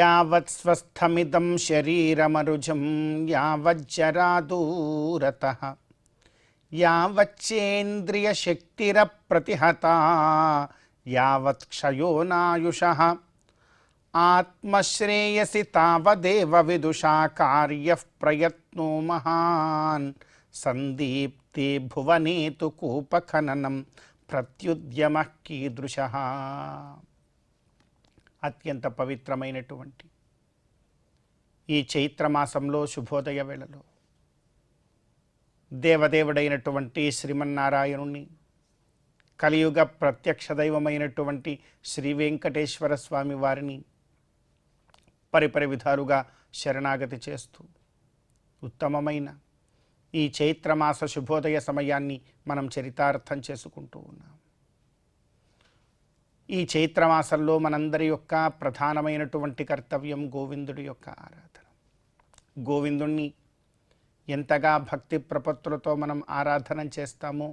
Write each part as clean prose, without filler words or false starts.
యావత్ స్వస్థమిదం శరీరమరుజం యావజ్జరాదూరతః యావచ్చేంద్రియశక్తిరప్రతిహతా యావత్ క్షయోనాయుషః ఆత్మశ్రేయసి తావదేవ విదుషా కార్యః ప్రయత్నో మహాన్ సందీప్తే భువనేతు కూపఖననం ప్రత్యుద్యమః కీదృశః. అత్యంత పవిత్రమైనటువంటి ఈ చైత్రమాసంలో శుభోదయ వేళలో దేవదేవుడైనటువంటి శ్రీమన్నారాయణుణ్ణి, కలియుగ ప్రత్యక్ష దైవమైనటువంటి శ్రీ వెంకటేశ్వర స్వామి వారిని పరిపరి విధాలుగా శరణాగతి చేస్తూ ఉత్తమమైన ఈ చైత్రమాస శుభోదయ సమయాన్ని మనం చరితార్థం చేసుకుంటూ ఉన్నాం. ఈ చైత్రమాసంలో మనందరి యొక్క ప్రధానమైనటువంటి కర్తవ్యం గోవిందుడి యొక్క ఆరాధన. గోవిందుణ్ణి ఎంతగా భక్తి ప్రపత్తులతో మనం ఆరాధన చేస్తామో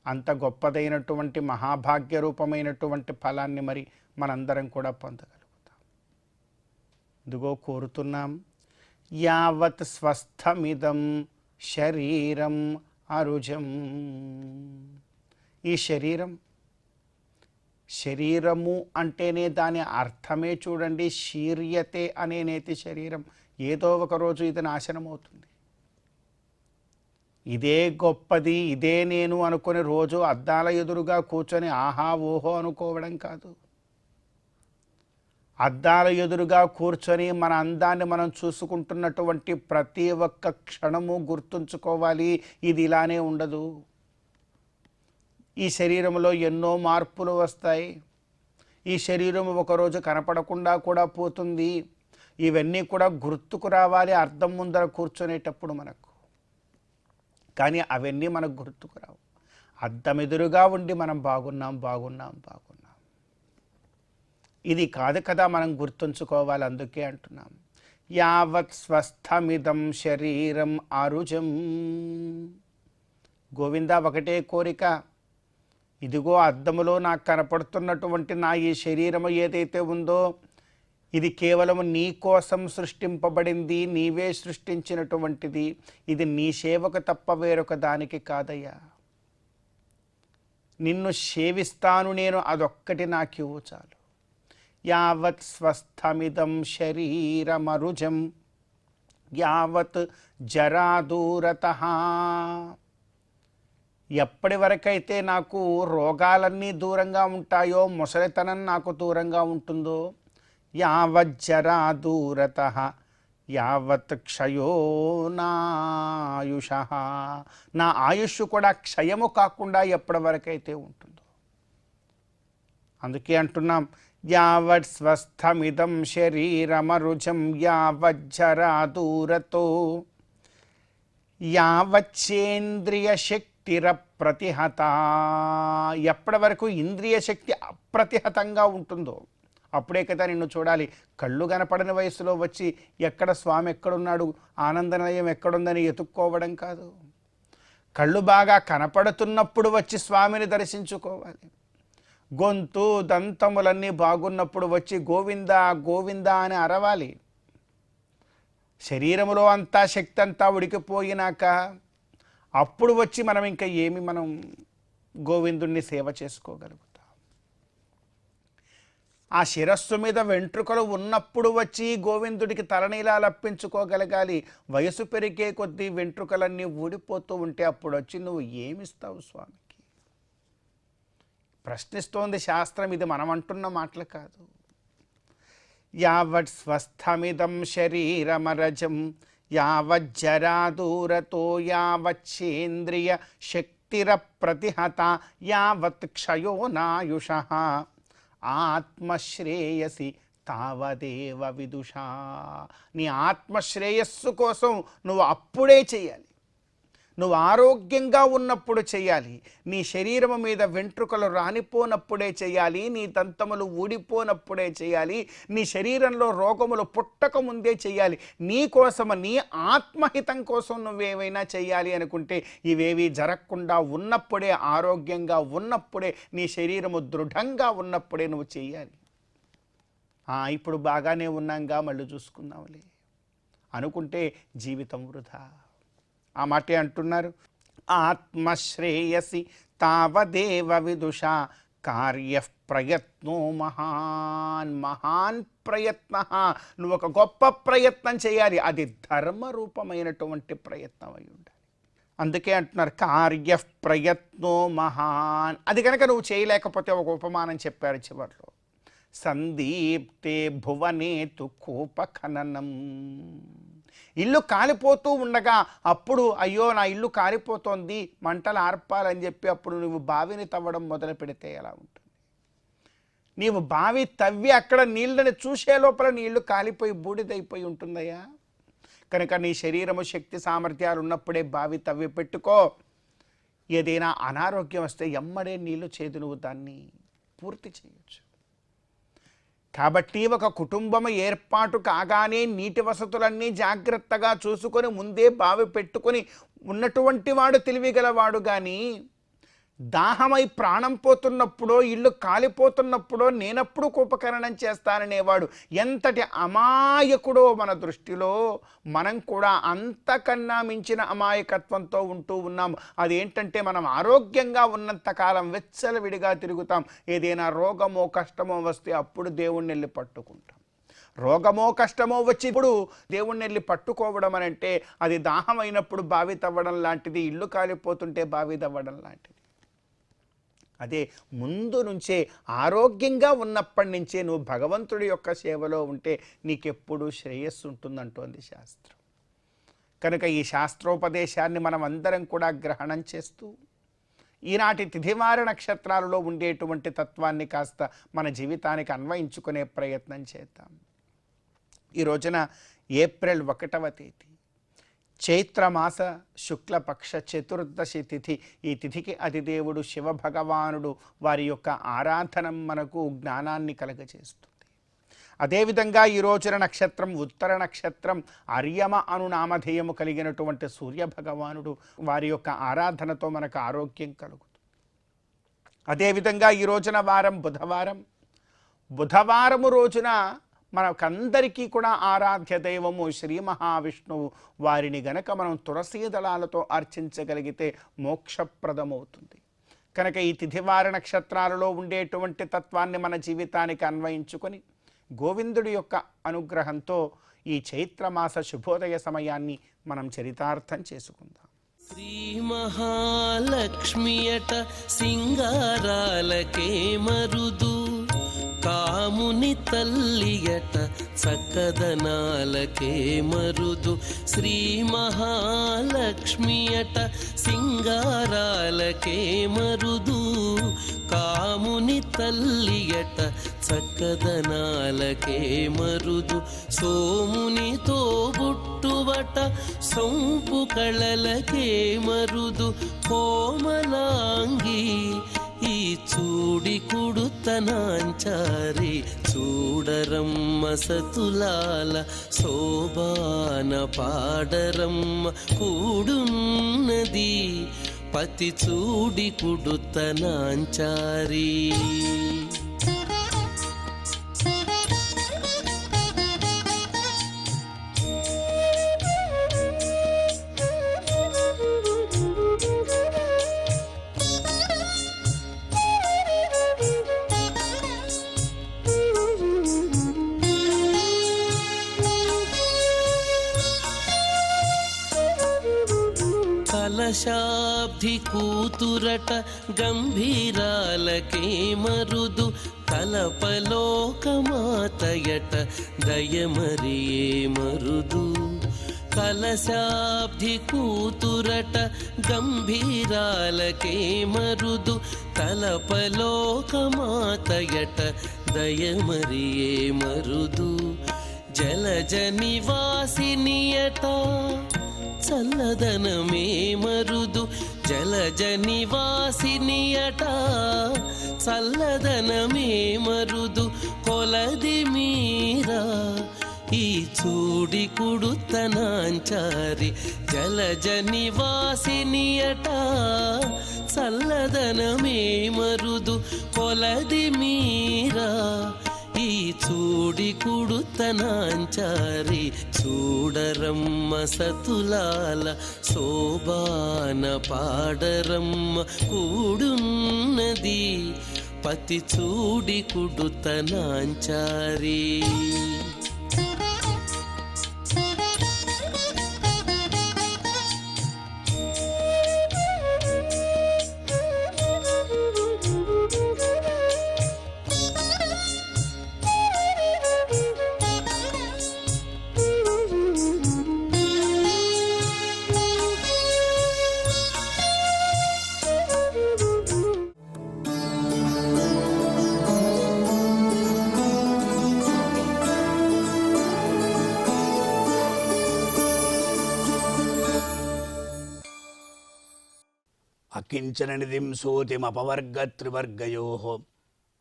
అంత గొప్పదైనటువంటి మహాభాగ్య రూపమైనటువంటి ఫలాన్ని మరి మనందరం కూడా పొందగలుగుతాం. ఇదిగో కోరుతున్నాం, యావత్ స్వస్థమిదం శరీరం అరుజం. ఈ శరీరము అంటేనే దాని అర్థమే చూడండి, శీర్యతే అనే నేతి శరీరం. ఏదో ఒక రోజు ఇది నాశనం అవుతుంది. ఇదే గొప్పది, ఇదే నేను అనుకుని రోజు అద్దాల ఎదురుగా కూర్చొని ఆహా ఓహో అనుకోవడం కాదు. అద్దాల ఎదురుగా కూర్చొని మన అందాన్ని మనం చూసుకుంటున్నటువంటి ప్రతి ఒక్క క్షణము గుర్తుంచుకోవాలి, ఇది ఇలానే ఉండదు. ఈ శరీరంలో ఎన్నో మార్పులు వస్తాయి. ఈ శరీరం ఒకరోజు కనపడకుండా కూడా పోతుంది. ఇవన్నీ కూడా గుర్తుకు రావాలి అర్థం ముందర కూర్చొనేటప్పుడు మనకు. కానీ అవన్నీ మనకు గుర్తుకు రావు. అద్దం ఎదురుగా ఉండి మనం బాగున్నాం బాగున్నాం బాగున్నాం, ఇది కాదు కదా మనం గుర్తుంచుకోవాలి. అందుకే అంటున్నాం, యావత్ స్వస్థమిదం శరీరం అరుజం. గోవిందా ఒకటే కోరిక, ఇదిగో అద్దములో నాకు కనపడుతున్నటువంటి నా ఈ శరీరము ఏదైతే ఉందో ఇది కేవలం నీ కోసం సృష్టింపబడింది, నీవే సృష్టించినటువంటిది. ఇది నీ సేవకు తప్ప వేరొక దానికి కాదయ్యా. నిన్ను సేవిస్తాను నేను, అదొక్కటి నాకివ్వు చాలు. యావత్ స్వస్థమిదం శరీరమరుజం యావత్ జరాదూరతః. ఎప్పటి వరకైతే నాకు రోగాలన్నీ దూరంగా ఉంటాయో, ముసలితనం నాకు దూరంగా ఉంటుందో, యావజ్జరాదూరతః యావత్ క్షయోనాయుషః. నా ఆయుష్ కూడా క్షయము కాకుండా ఎప్పటి వరకైతే ఉంటుందో. అందుకే అంటున్నాం, యావత్ స్వస్థమిదం శరీరమరుజం యావజ్జరాదూరతో యావచ్చేంద్రియ శక్తిర ప్రతిహత. ఎప్పటి వరకు ఇంద్రియ శక్తి అప్రతిహతంగా ఉంటుందో అప్పుడే కదా నిన్ను చూడాలి. కళ్ళు కనపడని వయసులో వచ్చి ఎక్కడ స్వామి ఎక్కడున్నాడు, ఆనందనిలయం ఎక్కడుందని ఎతుక్కోవడం కాదు. కళ్ళు బాగా కనపడుతున్నప్పుడు వచ్చి స్వామిని దర్శించుకోవాలి. గొంతు దంతములన్నీ బాగున్నప్పుడు వచ్చి గోవిందా గోవిందా అని అరవాలి. శరీరములో అంతా శక్తి అంతా ఉడికిపోయినాక అప్పుడు వచ్చి మనం ఇంకా మనం గోవిందుణ్ణి సేవ చేసుకోగలుగుతాం. ఆ శిరస్సు మీద వెంట్రుకలు ఉన్నప్పుడు వచ్చి గోవిందుడికి తలనీలాలు అప్పించుకోగలగాలి. వయసు పెరిగే కొద్దీ వెంట్రుకలన్నీ ఊడిపోతూ ఉంటే అప్పుడు వచ్చి నువ్వు ఏమిస్తావు స్వామికి? ప్రశ్నిస్తోంది శాస్త్రం, ఇది మనం అంటున్న మాటలు కాదు. యావత్ స్వస్థమిదం శరీరమరజం యావజ్జరాదూరతో యావచ్చేంద్రియ శక్తిర ప్రతిహత యావత్ క్షయోనాయుషః ఆత్మశ్రేయసి తావదేవ విదుషా. నీ ఆత్మశ్రేయస్సు కోసం నువ్వు అప్పుడే చేయాలి. నువ్వు ఆరోగ్యంగా ఉన్నప్పుడు చేయాలి. నీ శరీరము మీద వెంట్రుకలు రానిపోనప్పుడే చేయాలి. నీ దంతములు ఊడిపోనప్పుడే చేయాలి. నీ శరీరంలో రోగములు పుట్టక ముందే చేయాలి. నీ కోసము, నీ ఆత్మహితం కోసం నువ్వేమైనా చేయాలి అనుకుంటే ఇవేవి జరగకుండా ఉన్నప్పుడే, ఆరోగ్యంగా ఉన్నప్పుడే, నీ శరీరము దృఢంగా ఉన్నప్పుడే నువ్వు చేయాలి. ఇప్పుడు బాగానే ఉన్నాంగా, మళ్ళీ చూసుకుందాంలే అనుకుంటే జీవితం వృధా. ఆ మాటే అంటున్నారు, ఆత్మశ్రేయసి తావదేవ విదుషా కార్య ప్రయత్నో మహాన్. మహాన్ ప్రయత్న. నువ్వు ఒక గొప్ప ప్రయత్నం చేయాలి. అది ధర్మరూపమైనటువంటి ప్రయత్నం అయి ఉండాలి. అందుకే అంటున్నారు కార్య ప్రయత్నో మహాన్. అది కనుక నువ్వు చేయలేకపోతే ఒక ఉపమానం చెప్పారు చివరిలో, సందీప్తే భువనేతు కూపఖననం. ఇల్లు కాలిపోతూ ఉండగా అప్పుడు అయ్యో నా ఇల్లు కాలిపోతోంది, మంటలు ఆర్పాలని చెప్పి అప్పుడు నువ్వు బావిని తవ్వడం మొదలు పెడితే ఎలా ఉంటుంది? నీవు బావి తవ్వి అక్కడ నీళ్ళని చూసే లోపల నీ ఇల్లు కాలిపోయి బూడిదైపోయి ఉంటుందయ్యా. కనుక నీ శరీరము శక్తి సామర్థ్యాలు ఉన్నప్పుడే బావి తవ్వి పెట్టుకో. ఏదైనా అనారోగ్యం వస్తే ఎమ్మడే నీళ్లు చేదు నువ్వు దాన్ని పూర్తి చేయొచ్చు. కాబట్టి ఒక కుటుంబం ఏర్పాటు కాగానే నీటి వసతులన్నీ జాగ్రత్తగా చూసుకొని ముందే బావి పెట్టుకొని ఉన్నటువంటి వాడు తెలివిగలవాడు. కానీ దాహమై ప్రాణం పోతున్నప్పుడో, ఇల్లు కాలిపోతున్నప్పుడో నేనప్పుడు కూపకరణం చేస్తాననేవాడు ఎంతటి అమాయకుడో మన దృష్టిలో. మనం కూడా అంతకన్నా మించిన అమాయకత్వంతో ఉంటూ ఉన్నాం. అదేంటంటే మనం ఆరోగ్యంగా ఉన్నంతకాలం వెచ్చలవిడిగా తిరుగుతాం. ఏదైనా రోగమో కష్టమో వస్తే అప్పుడు దేవుణ్ణి వెళ్ళి పట్టుకుంటాం. రోగమో కష్టమో వచ్చి ఇప్పుడు దేవుణ్ణి వెళ్ళి పట్టుకోవడం అని అంటే అది దాహమైనప్పుడు బావి తవ్వడం లాంటిది, ఇల్లు కాలిపోతుంటే బావి తవ్వడం లాంటిది. అదే ముందు నుంచే ఆరోగ్యంగా ఉన్నప్పటి నుంచే నువ్వు భగవంతుడి యొక్క సేవలో ఉంటే నీకెప్పుడు శ్రేయస్సు ఉంటుందంటోంది శాస్త్రం. కనుక ఈ శాస్త్రోపదేశాన్ని మనం అందరం కూడా గ్రహణం చేస్తూ ఈనాటి తిథివార నక్షత్రాలలో ఉండేటువంటి తత్వాన్ని కాస్త మన జీవితానికి అన్వయించుకునే ప్రయత్నం చేద్దాం. ఈ రోజున ఏప్రిల్ 1వ తేదీ చైత్రమాస శుక్లపక్ష చతుర్దశి తిథి. ఈ తిథికి అధిదేవుడు శివభగవానుడు. వారి యొక్క ఆరాధనం మనకు జ్ఞానాన్ని కలగజేస్తుంది. అదేవిధంగా ఈ రోజున నక్షత్రం ఉత్తర నక్షత్రం, అర్యమ అను నామధేయము కలిగినటువంటి సూర్యభగవానుడు. వారి యొక్క ఆరాధనతో మనకు ఆరోగ్యం కలుగుతుంది. అదేవిధంగా ఈ రోజున వారం బుధవారం. బుధవారము రోజున మనకందరికీ కూడా ఆరాధ్య దైవము శ్రీ మహావిష్ణువు. వారిని గనక మనం తులసీ దళాలతో అర్చించగలిగితే మోక్షప్రదమవుతుంది. కనుక ఈ తిథివార నక్షత్రాలలో ఉండేటువంటి తత్వాన్ని మన జీవితానికి అన్వయించుకొని గోవిందుడి యొక్క అనుగ్రహంతో ఈ చైత్రమాస శుభోదయ సమయాన్ని మనం చరితార్థం చేసుకుందాం. శ్రీ మహాలక్ష్మియట సింగారాలకే మరుదు, కాముని తల్లియట చక్కదనాలకే మరుదు. శ్రీ మహాలక్ష్మియట సింగారాలకే మరుదు, కాముని తల్లియట చక్కదనాలకే మరుదు. సోమునితో బుట్టువట సొంపు కళలకే మరుదు. కోమలాంగి ఈ చూడి కుడుతనాంచారి చూడరమ్మ సతులాల శోభాన పాడరమ్మ కూడున్నది పతి చూడి కుడుతనాంచారి. కలశాబ్ది కూతురట గంభీరాలకే మరుదు, కలపలోకమాతయట దయమరియే మరుదు. కలశాబ్ది కూతురట గంభీరాలకే మరుదు, కలపలోకమాతయట దయమరియే మరుదు జలజ నివాసినియట చల్లదనమే మరుదు జలజ నివాసినియట చల్లదనమే మరుదు కొలది మీరా ఈ చూడి కుడుతనాంచారి జలజ నివాసినియట చల్లదనమే మరుదు కొలది మీరా ఈ చూడి కుడుతనాంచారి చూడరమ్మ సతులాల శోభాన పాడరమ్మ కూడున్నది పతి చూడి కుడుతనాంచారి అకించన నిధిం సూతిమపవర్గత్రివర్గయో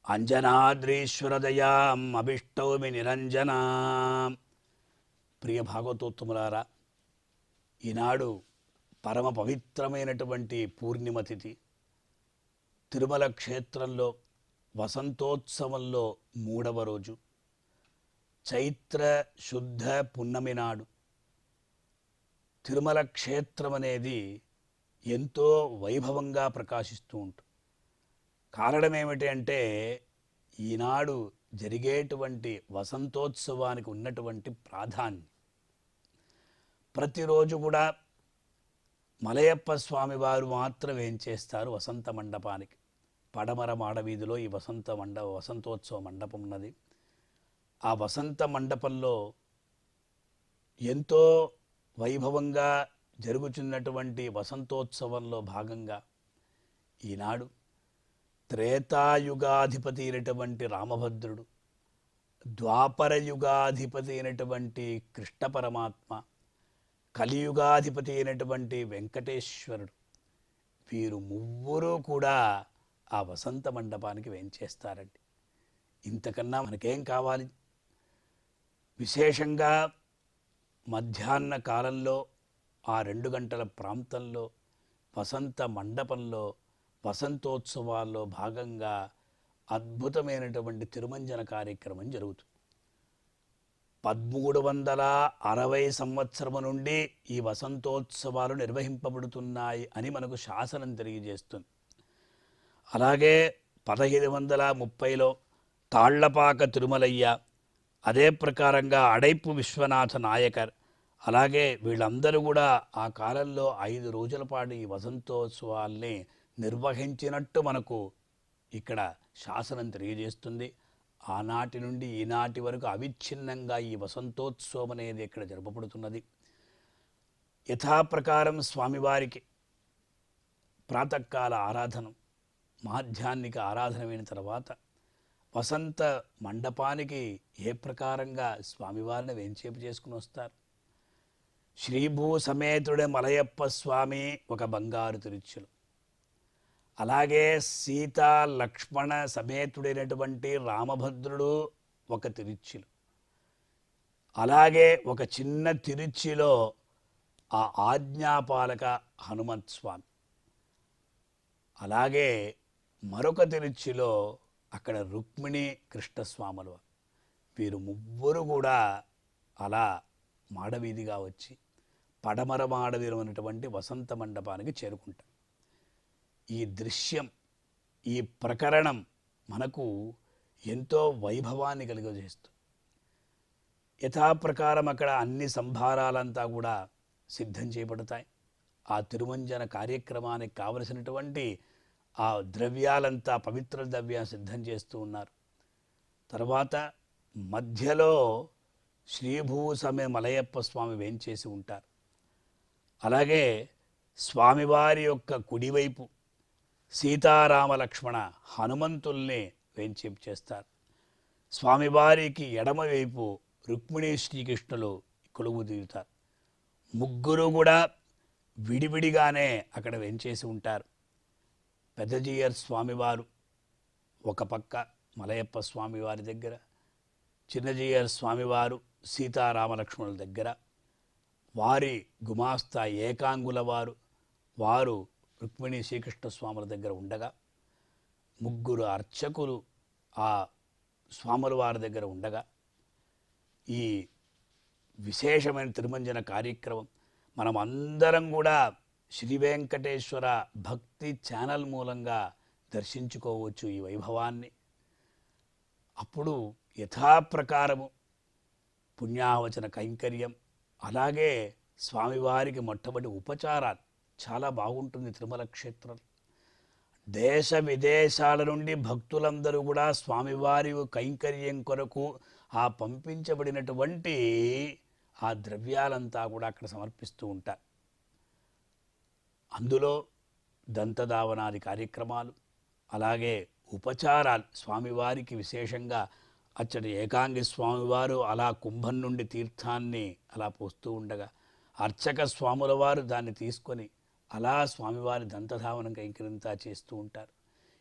అంజనాద్రీశ్వరదయాం అభిష్టౌమి నిరంజనా. ప్రియ భాగవతోత్తములారా, ఈనాడు పరమ పవిత్రమైనటువంటి పూర్ణిమ తిథి. తిరుమల క్షేత్రంలో వసంతోత్సవంలో 3వ రోజు, చైత్ర శుద్ధ పున్నమి నాడు తిరుమల క్షేత్రం అనేది ఎంతో వైభవంగా ప్రకాశిస్తూ ఉంటుంది. కారణం ఏమిటి అంటే ఈనాడు జరిగేటువంటి వసంతోత్సవానికి ఉన్నటువంటి ప్రాధాన్యం. ప్రతిరోజు కూడా మలయప్ప స్వామి వారు మాత్రం ఏం చేస్తారు, వసంత మండపానికి పడమర మాడవీధిలో ఈ వసంతోత్సవ మండపం ఉన్నది. ఆ వసంత మండపంలో ఎంతో వైభవంగా జరుగుతున్నటువంటి వసంతోత్సవంలో భాగంగా ఈనాడు త్రేతాయుగాధిపతి అయినటువంటి రామభద్రుడు, ద్వాపర యుగాధిపతి అయినటువంటి కృష్ణ పరమాత్మ, కలియుగాధిపతి అయినటువంటి వెంకటేశ్వరుడు, వీరు ముగ్గురు కూడా ఆ వసంత మండపానికి వేంచేస్తారండి. ఇంతకన్నా మనకేం కావాలి? విశేషంగా మధ్యాహ్న కాలంలో ఆ 2 గంటల ప్రాంతంలో వసంత మండపంలో వసంతోత్సవాల్లో భాగంగా అద్భుతమైనటువంటి తిరుమంజన కార్యక్రమం జరుగుతుంది. 1360 సంవత్సరము నుండి ఈ వసంతోత్సవాలు నిర్వహింపబడుతున్నాయి అని మనకు శాసనం తెలియజేస్తుంది. అలాగే 1530లో తాళ్లపాక తిరుమలయ్య, అదే ప్రకారంగా అడైపు విశ్వనాథ నాయకర్, అలాగే వీళ్ళందరూ కూడా ఆ కాలంలో 5 రోజుల పాటు ఈ వసంతోత్సవాల్ని నిర్వహించినట్టు మనకు ఇక్కడ శాసనం తెలియజేస్తుంది. ఆనాటి నుండి ఈనాటి వరకు అవిచ్ఛిన్నంగా ఈ వసంతోత్సవం అనేది ఇక్కడ జరపబడుతున్నది. యథాప్రకారం స్వామివారికి ప్రాతకాల ఆరాధనం, మాధ్యాహ్నిక ఆరాధనమైన తర్వాత వసంత మండపానికి ఏ ప్రకారంగా స్వామివారిని వేంచేపు చేసుకుని వస్తారు. శ్రీభూ సమేతుడే మలయప్ప స్వామి ఒక బంగారు తిరుచులు, అలాగే సీతా లక్ష్మణ సమేతుడైనటువంటి రామభద్రుడు ఒక తిరుచులు, అలాగే ఒక చిన్న తిరుచిలో ఆ ఆజ్ఞాపాలక హనుమంత్ స్వామి, అలాగే మరొక తిరుచిలో అక్కడ రుక్మిణి కృష్ణస్వాములు, వీరు ముగ్గురు కూడా అలా మాడవీధిగా వచ్చి పడమర మాడవీరు అనేటువంటి వసంత మండపానికి చేరుకుంటారు. ఈ దృశ్యం, ఈ ప్రకరణం మనకు ఎంతో వైభవాన్ని కలిగజేస్తుంది. యథాప్రకారం అక్కడ అన్ని సంభారాలంతా కూడా సిద్ధం చేయబడతాయి. ఆ తిరుమంజన కార్యక్రమానికి కావలసినటువంటి ఆ ద్రవ్యాలంతా, పవిత్ర ద్రవ్యాన్ని సిద్ధం చేస్తూ ఉన్నారు. తర్వాత మధ్యలో శ్రీభూసమే మలయప్ప స్వామి వేంచేసి ఉంటారు. అలాగే స్వామివారి యొక్క కుడివైపు సీతారామ లక్ష్మణ హనుమంతుల్ని వేంచేపు చేస్తారు. స్వామివారికి ఎడమవైపు రుక్మిణీ శ్రీకృష్ణులు కొలువు తీరుతారు. ముగ్గురు కూడా విడివిడిగానే అక్కడ వెంచేసి ఉంటారు. పెద్దజీయర్ స్వామివారు ఒక పక్క మలయప్ప స్వామివారి దగ్గర, చిన్నజీయర్ స్వామివారు సీతారామలక్ష్మణుల దగ్గర, వారి గుమాస్తా ఏకాంగుల వారు రుక్మిణీ శ్రీకృష్ణ స్వాముల దగ్గర ఉండగా, ముగ్గురు అర్చకులు ఆ స్వాముల వారి దగ్గర ఉండగా, ఈ విశేషమైన తిరుమంజన కార్యక్రమం మనం అందరం కూడా శ్రీ వెంకటేశ్వర భక్తి ఛానల్ మూలంగా దర్శించుకోవచ్చు ఈ వైభవాన్ని. అప్పుడు యథాప్రకారము పుణ్యావచన కైంకర్యం, అలాగే స్వామివారికి మొట్టమొదటి ఉపచారాలు చాలా బాగుంటుంది. తిరుమల క్షేత్రం దేశ విదేశాల నుండి భక్తులందరూ కూడా స్వామివారి కైంకర్యం కొరకు ఆ పంపించబడినటువంటి ఆ ద్రవ్యాలంతా కూడా అక్కడ సమర్పిస్తూ ఉంటారు. అందులో దంతధావనాది కార్యక్రమాలు, అలాగే ఉపచారాలు స్వామివారికి విశేషంగా అచ్చటి ఏకాంగి స్వామివారు అలా కుంభం నుండి తీర్థాన్ని అలా పోస్తూ ఉండగా అర్చక స్వాముల వారు దాన్ని తీసుకొని అలా స్వామివారి దంతధావనం కైంకర్యంతా చేస్తూ ఉంటారు.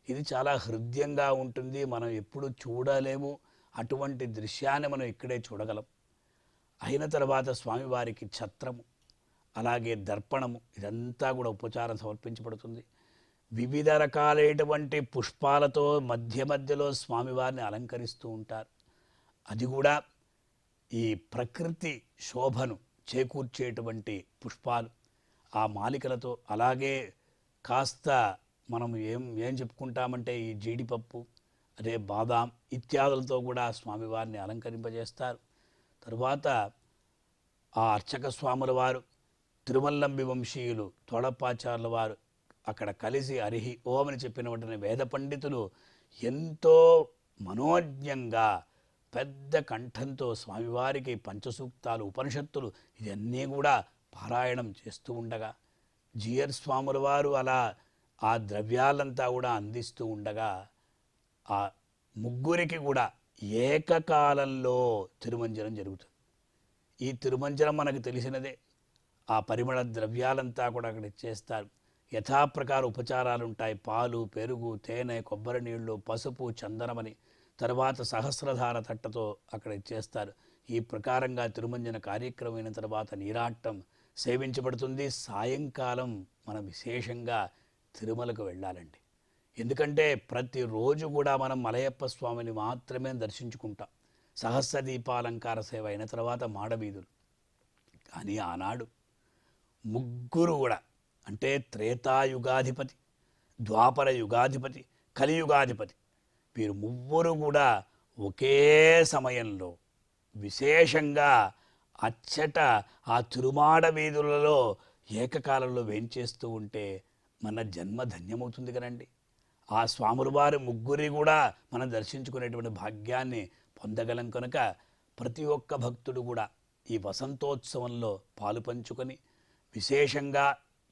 ఇది చాలా హృదయంగా ఉంటుంది. మనం ఎప్పుడు చూడలేము అటువంటి దృశ్యాన్ని మనం ఇక్కడే చూడగలం. అయిన తర్వాత స్వామివారికి ఛత్రము, అలాగే దర్పణము, ఇదంతా కూడా ఉపచారం సమర్పించబడుతుంది. వివిధ రకాలైనటువంటి పుష్పాలతో మధ్య మధ్యలో స్వామివారిని అలంకరిస్తూ ఉంటారు. అది కూడా ఈ ప్రకృతి శోభను చేకూర్చేటువంటి పుష్పాలు, ఆ మాలికలతో, అలాగే కాస్త మనం ఏం చెప్పుకుంటామంటే ఈ జీడిపప్పు, అదే బాదాం ఇత్యాదులతో కూడా స్వామివారిని అలంకరింపజేస్తారు. తరువాత ఆ అర్చక స్వాముల వారు తిరుమల్లంబి వంశీయులు తోడప్పాచార్ల వారు అక్కడ కలిసి హరిహి ఓం అని చెప్పిన వెంటనే వేద పండితులు ఎంతో మనోజ్ఞంగా పెద్ద కంఠంతో స్వామివారికి పంచసూక్తాలు, ఉపనిషత్తులు ఇవన్నీ కూడా పారాయణం చేస్తూ ఉండగా, జీయర్ స్వాముల వారు అలా ఆ ద్రవ్యాలంతా కూడా అందిస్తూ ఉండగా, ఆ ముగ్గురికి కూడా ఏకకాలంలో తిరుమంజనం జరుగుతుంది. ఈ తిరుమంజనం మనకు తెలిసినదే. ఆ పరిమళ ద్రవ్యాలంతా కూడా అక్కడ ఇచ్చేస్తారు. యథాప్రకార ఉపచారాలు ఉంటాయి. పాలు, పెరుగు, తేనె, కొబ్బరి నీళ్లు, పసుపు, చందనమని, తర్వాత సహస్రధార తట్టతో అక్కడ ఇచ్చేస్తారు. ఈ ప్రకారంగా తిరుమంజన కార్యక్రమం అయిన తర్వాత నీరాట్టం సేవించబడుతుంది. సాయంకాలం మనం విశేషంగా తిరుమలకు వెళ్ళాలండి. ఎందుకంటే ప్రతిరోజు కూడా మనం మలయప్ప స్వామిని మాత్రమే దర్శించుకుంటాం. సహస్ర దీపాలంకార సేవ అయిన తర్వాత మాడవీధులు. కానీ ఆనాడు ముగ్గురు కూడా, అంటే త్రేతాయుగాధిపతి, ద్వాపర యుగాధిపతి, కలియుగాధిపతి, వీరు ముగ్గురు కూడా ఒకే సమయంలో విశేషంగా అచ్చట ఆ తిరుమాడ వీధులలో ఏకకాలంలో వేంచేస్తూ ఉంటే మన జన్మ ధన్యమవుతుంది కదండి. ఆ స్వాముల వారి ముగ్గురి కూడా మనం దర్శించుకునేటువంటి భాగ్యాన్ని పొందగలం కనుక ప్రతి ఒక్క భక్తుడు కూడా ఈ వసంతోత్సవంలో పాలు పంచుకొని విశేషంగా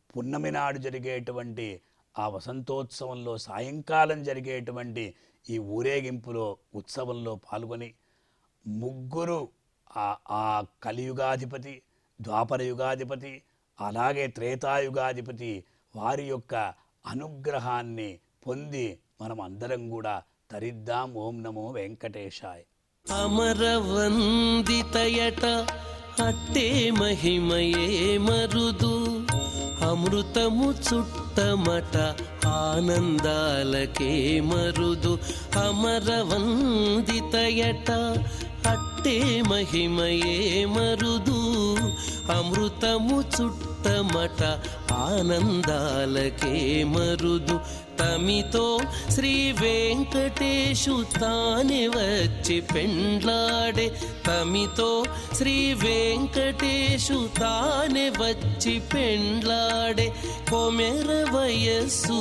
పున్నమి నాడు జరిగేటువంటి ఆ వసంతోత్సవంలో సాయంకాలం జరిగేటువంటి ఈ ఊరేగింపులో ఉత్సవంలో పాల్గొని ముగ్గురు ఆ కలియుగాధిపతి, ద్వాపర యుగాధిపతి, అలాగే త్రేతాయుగాధిపతి వారి యొక్క అనుగ్రహాన్ని పొంది మనం అందరం కూడా తరిద్దాం. ఓం నమో వెంకటేశాయ. అమరవందితయట అట్టే మహిమయే మరుదు, అమృతము చుట్టమట ఆనందాలకే మరుదు. అమరవందితయట అట్టే మహిమయే మరుదు, అమృతము చుట్టమట ఆనందాలకే మరుదు. తమితో శ్రీ వెంకటేశు తానే వచ్చి పెండ్లాడే, తమితో శ్రీ వెంకటేశు తానే వచ్చి పెండ్లాడే. కొమెర వయస్సు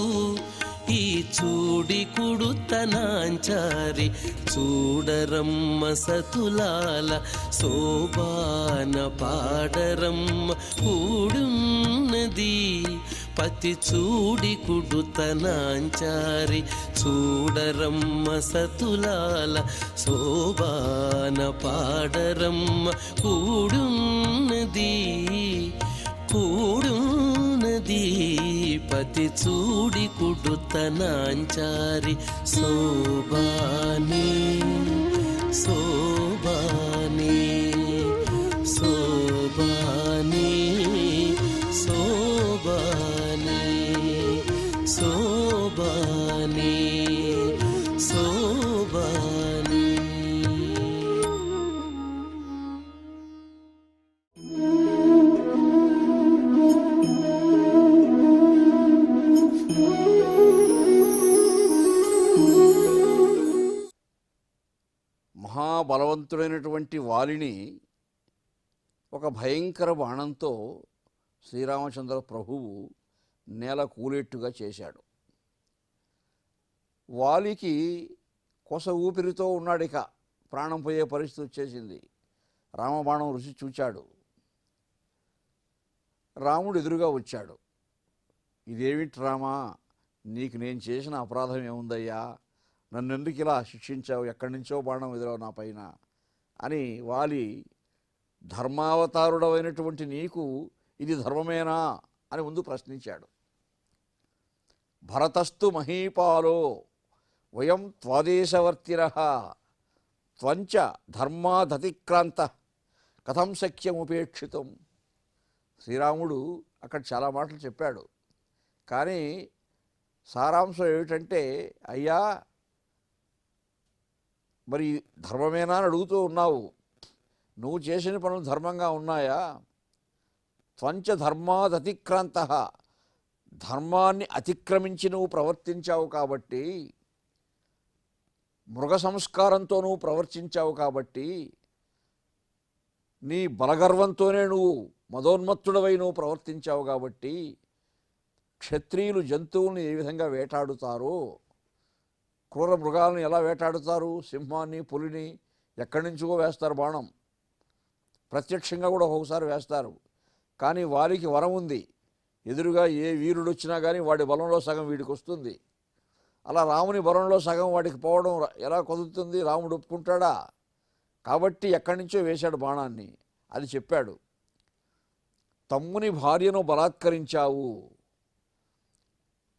ఈ చూడి కుడుతనాంచారి, చూడరమ్మ సతులాల శోభాన పాడరమ్మ కూడున్నది పతి చూడి కుడుతనాంచారి చూడరమ్మ సతులాల శోభాన పాడరమ్మ కూడున్నది పతి చూడి కుడుతనాంచారి శోభాని శోభాని శోభాని శోభాని శోభాని శోభాని. మహాబలవంతుడైనటువంటి వాలిని ఒక భయంకర బాణంతో శ్రీరామచంద్ర ప్రభువు నేల కూలేట్టుగా చేశాడు. వాలికి కొస ఊపిరితో ఉన్నాడిక, ప్రాణం పోయే పరిస్థితి వచ్చేసింది. రామబాణం రుచి చూచాడు. రాముడు ఎదురుగా వచ్చాడు. ఇదేమిటి రామా, నీకు నేను చేసిన అపరాధం ఏముందయ్యా, నన్నెందుకు ఇలా శిక్షించావు, ఎక్కడి నుంచో బాణం ఎదురావు నా పైన అని వాలి ధర్మావతారుడమైనటువంటి నీకు ఇది ధర్మమేనా అని ముందు ప్రశ్నించాడు. భరతస్తు మహీపాలో వయం త్వాదేశవర్తిరః త్వంచ ధర్మాదతిక్రాంత కథం శక్యముపేక్షితం. శ్రీరాముడు అక్కడ చాలా మాటలు చెప్పాడు. కానీ సారాంశం ఏమిటంటే, అయ్యా మరి ధర్మమేనా అని అడుగుతూ ఉన్నావు, నువ్వు చేసిన పనులు ధర్మంగా ఉన్నాయా? త్వంచ ధర్మాదతిక్రాంత, ధర్మాన్ని అతిక్రమించి నువ్వు ప్రవర్తించావు కాబట్టి, మృగ సంస్కారంతో నువ్వు ప్రవర్తించావు కాబట్టి, నీ బలగర్వంతోనే నువ్వు మదోన్మత్తుడవై నువ్వు ప్రవర్తించావు కాబట్టి, క్షత్రియులు జంతువుల్ని ఏ విధంగా వేటాడుతారో, క్రూర మృగాలను ఎలా వేటాడుతారు, సింహాన్ని పులిని ఎక్కడి నుంచో వేస్తారు బాణం, ప్రత్యక్షంగా కూడా ఒక్కొక్కసారి వేస్తారు. కానీ వారికి వరం ఉంది, ఎదురుగా ఏ వీరుడు వచ్చినా కానీ వాడి బలంలో సగం వీడికి వస్తుంది. అలా రాముని బలంలో సగం వాడికి పోవడం ఎలా కుదురుతుంది? రాముడు ఒప్పుకుంటాడా? కాబట్టి ఎక్కడి నుంచో వేశాడు బాణాన్ని. అది చెప్పాడు. తమ్ముని భార్యను బలాత్కరించావు,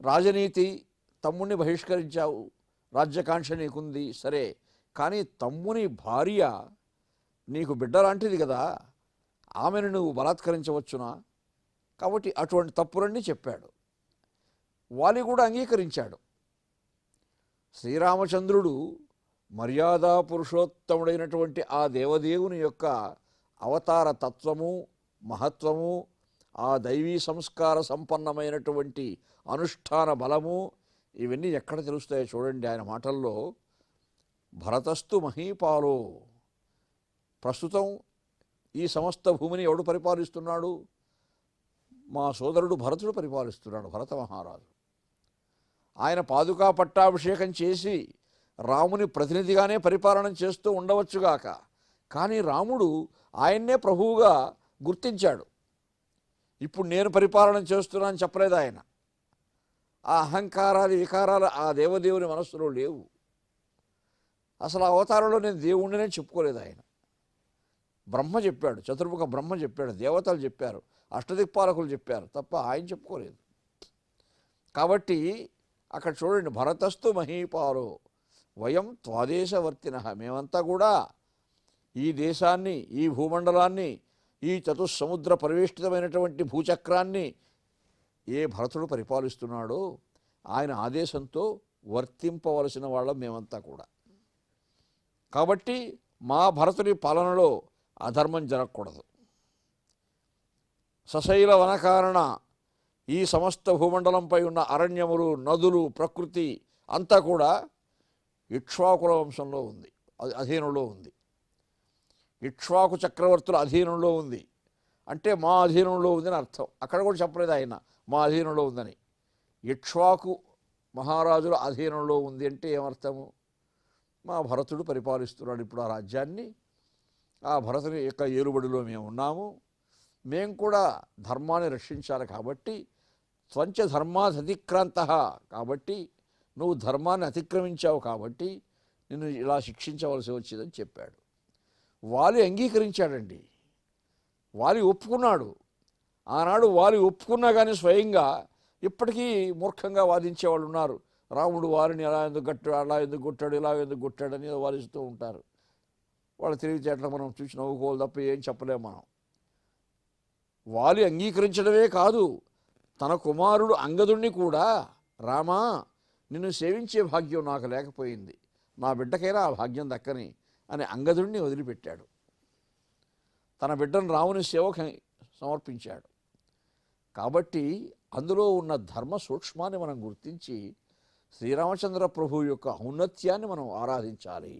రాజనీతి, తమ్ముణ్ణి బహిష్కరించావు, రాజ్యకాంక్ష నీకుంది సరే, కానీ తమ్ముని భార్య నీకు బిడ్డ లాంటిది కదా, ఆమెను నువ్వు బలాత్కరించవచ్చునా? కాబట్టి అటువంటి తప్పులన్నీ చెప్పాడు. వాలి కూడా అంగీకరించాడు. శ్రీరామచంద్రుడు మర్యాదా పురుషోత్తముడైనటువంటి ఆ దేవదేవుని యొక్క అవతార తత్వము, మహత్వము, ఆ దైవీ సంస్కార సంపన్నమైనటువంటి అనుష్ఠాన బలము, ఇవన్నీ ఎక్కడ తెలుస్తాయో చూడండి ఆయన మాటల్లో. భరతస్తు మహీపాలో, ప్రస్తుతం ఈ సమస్త భూమిని ఎవడు పరిపాలిస్తున్నాడు? మా సోదరుడు భరతుడు పరిపాలిస్తున్నాడు, భరత మహారాజు. ఆయన పాదుకా పట్టాభిషేకం చేసి రాముని ప్రతినిధిగానే పరిపాలన చేస్తూ ఉండవచ్చుగాక, కానీ రాముడు ఆయన్నే ప్రభువుగా గుర్తించాడు. ఇప్పుడు నేను పరిపాలన చేస్తున్నా అని చెప్పలేదు ఆయన. ఆ అహంకారాలు, వికారాలు ఆ దేవదేవుని మనస్సులో లేవు. అసలు ఆ అవతారంలో నేను దేవుణ్ణినే చెప్పుకోలేదు ఆయన. బ్రహ్మ చెప్పాడు, చతుర్ముఖ బ్రహ్మ చెప్పాడు, దేవతలు చెప్పారు, అష్టదిక్పాలకులు చెప్పారు, తప్ప ఆయన చెప్పుకోలేదు. కాబట్టి అక్కడ చూడండి, భరతస్తు మహీపాలో వయం త్వాదేశవర్తినః, మేమంతా కూడా ఈ దేశాన్ని, ఈ భూమండలాన్ని, ఈ చతుస్సముద్ర పరివేష్టితమైనటువంటి భూచక్రాన్ని ఏ భరతుడు పరిపాలిస్తున్నాడో ఆయన ఆదేశంతో వర్తింపవలసిన వాళ్ళం మేమంతా కూడా. కాబట్టి మా భరతుడి పాలనలో అధర్మం జరగకూడదు. సశైల వనకారణ ఈ సమస్త భూమండలంపై ఉన్న అరణ్యములు, నదులు, ప్రకృతి అంతా కూడా ఇక్ష్వాకుల వంశంలో ఉంది, అధీనంలో ఉంది. ఇక్ష్వాకు చక్రవర్తుల అధీనంలో ఉంది అంటే మా అధీనంలో ఉందని అర్థం. అక్కడ కూడా చెప్పలేదు ఆయన మా అధీనంలో ఉందని. ఇక్ష్వాకు మహారాజుల అధీనంలో ఉంది అంటే ఏమర్థము? మా భరతుడు పరిపాలిస్తున్నాడు ఇప్పుడు ఆ రాజ్యాన్ని, ఆ భరతుని యొక్క ఏలుబడిలో మేము ఉన్నాము, మేము కూడా ధర్మాన్ని రక్షించాలి కాబట్టి త్వంచ ధర్మాదతిక్రాంత, కాబట్టి నువ్వు ధర్మాన్ని అతిక్రమించావు కాబట్టి నిన్ను ఇలా శిక్షించవలసి వచ్చిందని చెప్పాడు. వాలి అంగీకరించాడండి, వాలి ఒప్పుకున్నాడు. ఆనాడు వాలి ఒప్పుకున్నా కానీ స్వయంగా ఇప్పటికీ మూర్ఖంగా వాదించేవాళ్ళు ఉన్నారు. రాముడు వారిని అలా ఎందుకు కొట్టాడు, అలా ఎందుకు కొట్టాడు, ఇలా ఎందుకు కొట్టాడని వాదిస్తూ ఉంటారు. వాళ్ళ తెలివితేటలు మనం చూసి నవ్వుకోవాలి తప్ప ఏం చెప్పలేము మనం. వాలి అంగీకరించడమే కాదు, తన కుమారుడు అంగదుణ్ణి కూడా, రామా నిన్ను సేవించే భాగ్యం నాకు లేకపోయింది, నా బిడ్డకైనా ఆ భాగ్యం దక్కని అని అంగదుణ్ణి వదిలిపెట్టాడు. తన బిడ్డను రాముని సేవకు సమర్పించాడు. కాబట్టి అందులో ఉన్న ధర్మ సూక్ష్మాన్ని మనం గుర్తించి శ్రీరామచంద్ర ప్రభువు యొక్క ఔన్నత్యాన్ని మనం ఆరాధించాలి.